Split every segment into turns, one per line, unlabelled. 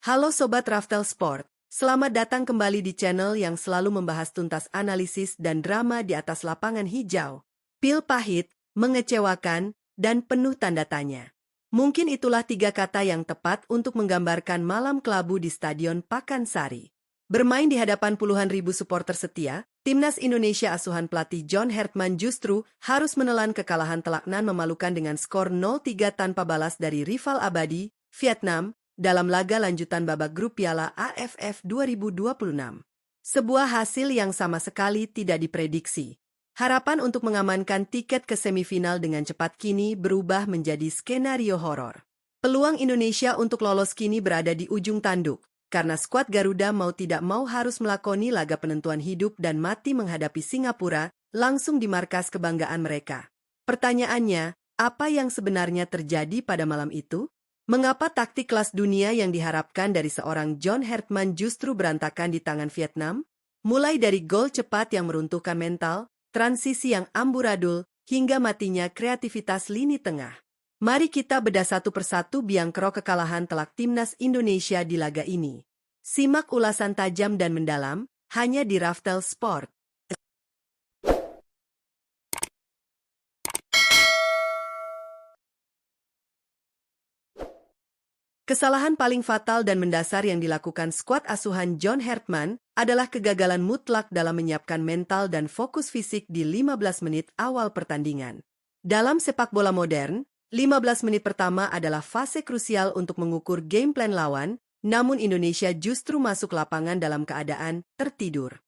Halo Sobat Raftel Sport, selamat datang kembali di channel yang selalu membahas tuntas analisis dan drama di atas lapangan hijau. Pil pahit, mengecewakan, dan penuh tanda tanya. Mungkin itulah tiga kata yang tepat untuk menggambarkan malam kelabu di Stadion Pakansari. Bermain di hadapan puluhan ribu supporter setia, Timnas Indonesia asuhan pelatih John Hertman justru harus menelan kekalahan telak nan memalukan dengan skor 0-3 tanpa balas dari rival abadi, Vietnam, dalam laga lanjutan babak grup Piala AFF 2026. Sebuah hasil yang sama sekali tidak diprediksi. Harapan untuk mengamankan tiket ke semifinal dengan cepat kini berubah menjadi skenario horor. Peluang Indonesia untuk lolos kini berada di ujung tanduk, karena skuad Garuda mau tidak mau harus melakoni laga penentuan hidup dan mati menghadapi Singapura, langsung di markas kebanggaan mereka. Pertanyaannya, apa yang sebenarnya terjadi pada malam itu? Mengapa taktik kelas dunia yang diharapkan dari seorang John Hertman justru berantakan di tangan Vietnam? Mulai dari gol cepat yang meruntuhkan mental, transisi yang amburadul, hingga matinya kreativitas lini tengah. Mari kita bedah satu persatu biang kerok kekalahan telak Timnas Indonesia di laga ini. Simak ulasan tajam dan mendalam, hanya di Raftel Sport. Kesalahan paling fatal dan mendasar yang dilakukan skuad asuhan John Hertman adalah kegagalan mutlak dalam menyiapkan mental dan fokus fisik di 15 menit awal pertandingan. Dalam sepak bola modern, 15 menit pertama adalah fase krusial untuk mengukur game plan lawan, namun Indonesia justru masuk lapangan dalam keadaan tertidur.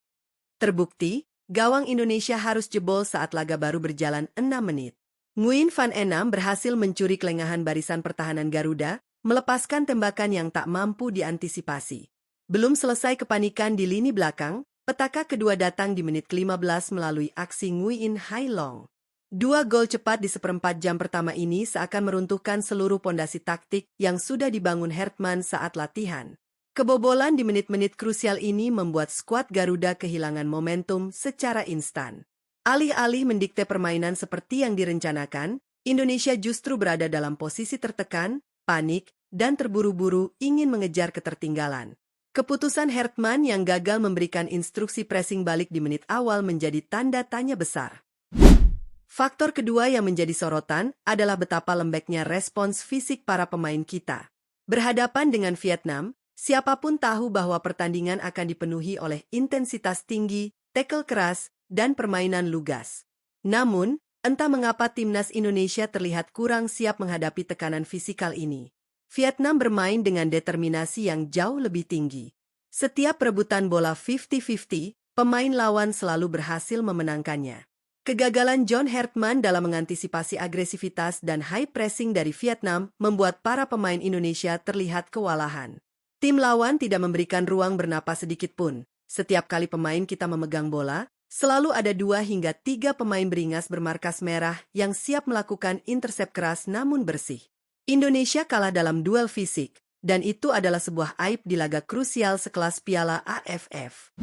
Terbukti, gawang Indonesia harus jebol saat laga baru berjalan 6 menit. Nguyen Van Enam berhasil mencuri kelengahan barisan pertahanan Garuda, melepaskan tembakan yang tak mampu diantisipasi. Belum selesai kepanikan di lini belakang, petaka kedua datang di menit ke-15 melalui aksi Nguyen Hai Long. Dua gol cepat di seperempat jam pertama ini seakan meruntuhkan seluruh pondasi taktik yang sudah dibangun Hertman saat latihan. Kebobolan di menit-menit krusial ini membuat skuad Garuda kehilangan momentum secara instan. Alih-alih mendikte permainan seperti yang direncanakan, Indonesia justru berada dalam posisi tertekan, panik, dan terburu-buru ingin mengejar ketertinggalan. Keputusan Hertman yang gagal memberikan instruksi pressing balik di menit awal menjadi tanda tanya besar. Faktor kedua yang menjadi sorotan adalah betapa lembeknya respons fisik para pemain kita. Berhadapan dengan Vietnam, siapapun tahu bahwa pertandingan akan dipenuhi oleh intensitas tinggi, tackle keras, dan permainan lugas. Namun, entah mengapa Timnas Indonesia terlihat kurang siap menghadapi tekanan fisikal ini. Vietnam bermain dengan determinasi yang jauh lebih tinggi. Setiap perebutan bola 50-50, pemain lawan selalu berhasil memenangkannya. Kegagalan John Hertman dalam mengantisipasi agresivitas dan high pressing dari Vietnam membuat para pemain Indonesia terlihat kewalahan. Tim lawan tidak memberikan ruang bernapas sedikit pun. Setiap kali pemain kita memegang bola, selalu ada 2 hingga 3 pemain beringas bermarkas merah yang siap melakukan intercept keras namun bersih. Indonesia kalah dalam duel fisik, dan itu adalah sebuah aib di laga krusial sekelas Piala AFF.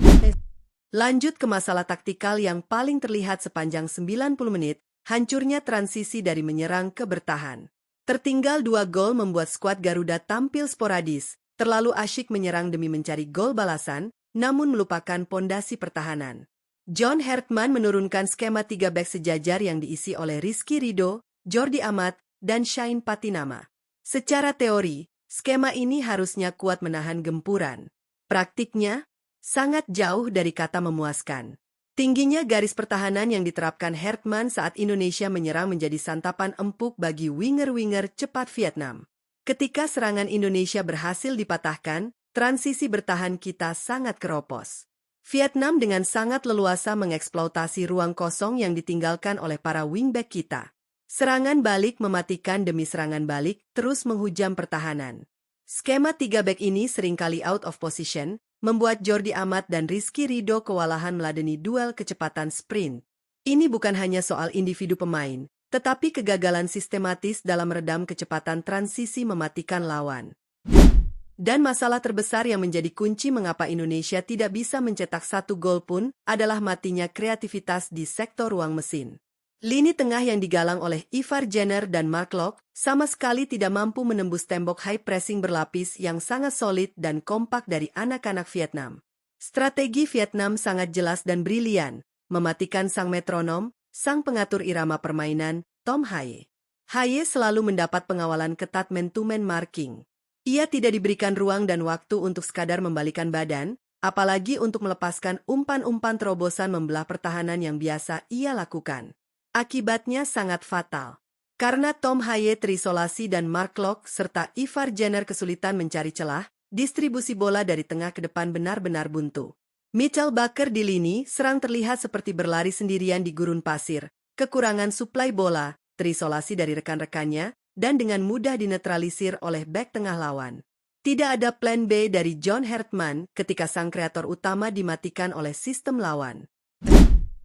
Lanjut ke masalah taktikal yang paling terlihat sepanjang 90 menit, hancurnya transisi dari menyerang ke bertahan. Tertinggal 2 gol membuat skuad Garuda tampil sporadis, terlalu asyik menyerang demi mencari gol balasan, namun melupakan pondasi pertahanan. John Hertman menurunkan skema 3 bek sejajar yang diisi oleh Rizky Ridho, Jordi Amat, dan Shane Patinama. Secara teori, skema ini harusnya kuat menahan gempuran. Praktiknya, sangat jauh dari kata memuaskan. Tingginya garis pertahanan yang diterapkan Hertman saat Indonesia menyerang menjadi santapan empuk bagi winger-winger cepat Vietnam. Ketika serangan Indonesia berhasil dipatahkan, transisi bertahan kita sangat keropos. Vietnam dengan sangat leluasa mengeksploitasi ruang kosong yang ditinggalkan oleh para wingback kita. Serangan balik mematikan demi serangan balik terus menghujam pertahanan. Skema 3 back ini seringkali out of position, membuat Jordi Amat dan Rizky Ridho kewalahan meladeni duel kecepatan sprint. Ini bukan hanya soal individu pemain, tetapi kegagalan sistematis dalam meredam kecepatan transisi mematikan lawan. Dan masalah terbesar yang menjadi kunci mengapa Indonesia tidak bisa mencetak 1 gol pun adalah matinya kreativitas di sektor ruang mesin. Lini tengah yang digalang oleh Ivar Jenner dan Mark Locke sama sekali tidak mampu menembus tembok high pressing berlapis yang sangat solid dan kompak dari anak-anak Vietnam. Strategi Vietnam sangat jelas dan brilian, mematikan sang metronom, sang pengatur irama permainan, Tom Haye. Haye selalu mendapat pengawalan ketat man-to-man marking. Ia tidak diberikan ruang dan waktu untuk sekadar membalikan badan, apalagi untuk melepaskan umpan-umpan terobosan membelah pertahanan yang biasa ia lakukan. Akibatnya sangat fatal. Karena Tom Haye terisolasi dan Mark Locke serta Ivar Jenner kesulitan mencari celah, distribusi bola dari tengah ke depan benar-benar buntu. Mitchell Baker di lini serang terlihat seperti berlari sendirian di gurun pasir, kekurangan suplai bola, terisolasi dari rekan-rekannya, dan dengan mudah dinetralisir oleh bek tengah lawan. Tidak ada plan B dari John Hartman ketika sang kreator utama dimatikan oleh sistem lawan.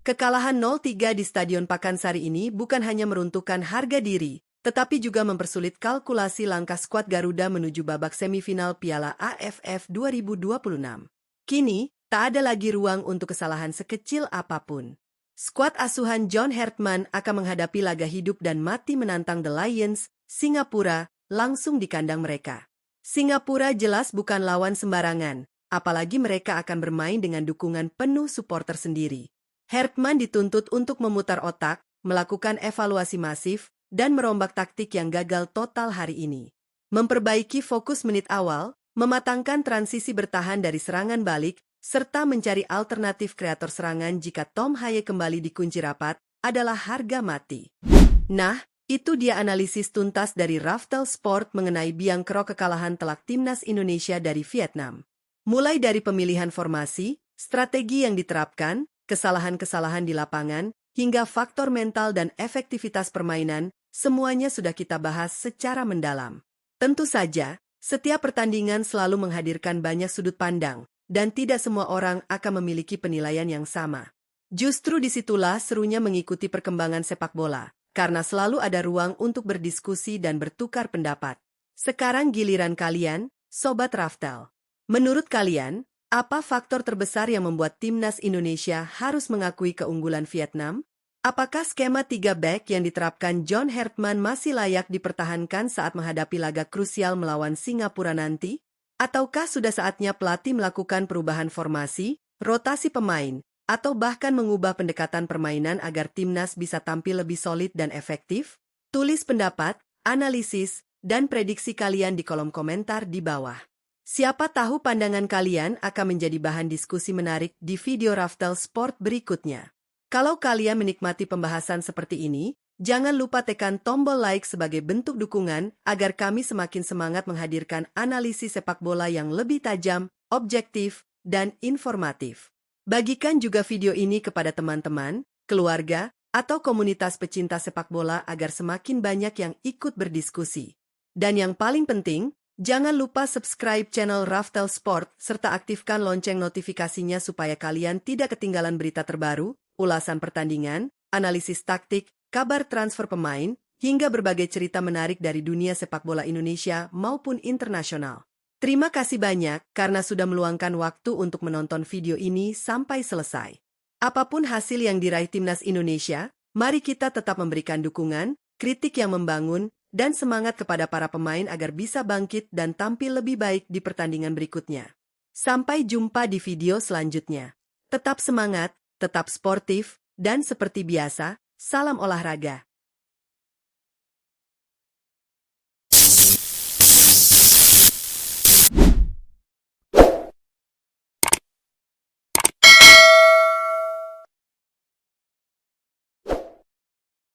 Kekalahan 0-3 di Stadion Pakansari ini bukan hanya meruntuhkan harga diri, tetapi juga mempersulit kalkulasi langkah skuad Garuda menuju babak semifinal Piala AFF 2026. Kini, tak ada lagi ruang untuk kesalahan sekecil apapun. Skuad asuhan John Hartman akan menghadapi laga hidup dan mati menantang The Lions, Singapura, langsung di kandang mereka. Singapura jelas bukan lawan sembarangan, apalagi mereka akan bermain dengan dukungan penuh supporter sendiri. Hartman dituntut untuk memutar otak, melakukan evaluasi masif, dan merombak taktik yang gagal total hari ini. Memperbaiki fokus menit awal, mematangkan transisi bertahan dari serangan balik, serta mencari alternatif kreator serangan jika Tom Haye kembali dikunci rapat, adalah harga mati. Nah, itu dia analisis tuntas dari Raftel Sport mengenai biang kerok kekalahan telak timnas Indonesia dari Vietnam. Mulai dari pemilihan formasi, strategi yang diterapkan, kesalahan-kesalahan di lapangan, hingga faktor mental dan efektivitas permainan, semuanya sudah kita bahas secara mendalam. Tentu saja, setiap pertandingan selalu menghadirkan banyak sudut pandang, dan tidak semua orang akan memiliki penilaian yang sama. Justru disitulah serunya mengikuti perkembangan sepak bola, karena selalu ada ruang untuk berdiskusi dan bertukar pendapat. Sekarang giliran kalian, Sobat Raftel. Menurut kalian, apa faktor terbesar yang membuat timnas Indonesia harus mengakui keunggulan Vietnam? Apakah skema 3 back yang diterapkan John Hartman masih layak dipertahankan saat menghadapi laga krusial melawan Singapura nanti? Ataukah sudah saatnya pelatih melakukan perubahan formasi, rotasi pemain, atau bahkan mengubah pendekatan permainan agar timnas bisa tampil lebih solid dan efektif? Tulis pendapat, analisis, dan prediksi kalian di kolom komentar di bawah. Siapa tahu pandangan kalian akan menjadi bahan diskusi menarik di video Raftel Sport berikutnya. Kalau kalian menikmati pembahasan seperti ini, jangan lupa tekan tombol like sebagai bentuk dukungan agar kami semakin semangat menghadirkan analisis sepak bola yang lebih tajam, objektif, dan informatif. Bagikan juga video ini kepada teman-teman, keluarga, atau komunitas pecinta sepak bola agar semakin banyak yang ikut berdiskusi. Dan yang paling penting, jangan lupa subscribe channel Raftel Sport serta aktifkan lonceng notifikasinya supaya kalian tidak ketinggalan berita terbaru, ulasan pertandingan, analisis taktik, kabar transfer pemain, hingga berbagai cerita menarik dari dunia sepak bola Indonesia maupun internasional. Terima kasih banyak karena sudah meluangkan waktu untuk menonton video ini sampai selesai. Apapun hasil yang diraih timnas Indonesia, mari kita tetap memberikan dukungan, kritik yang membangun, dan semangat kepada para pemain agar bisa bangkit dan tampil lebih baik di pertandingan berikutnya. Sampai jumpa di video selanjutnya. Tetap semangat, tetap sportif, dan seperti biasa, salam olahraga.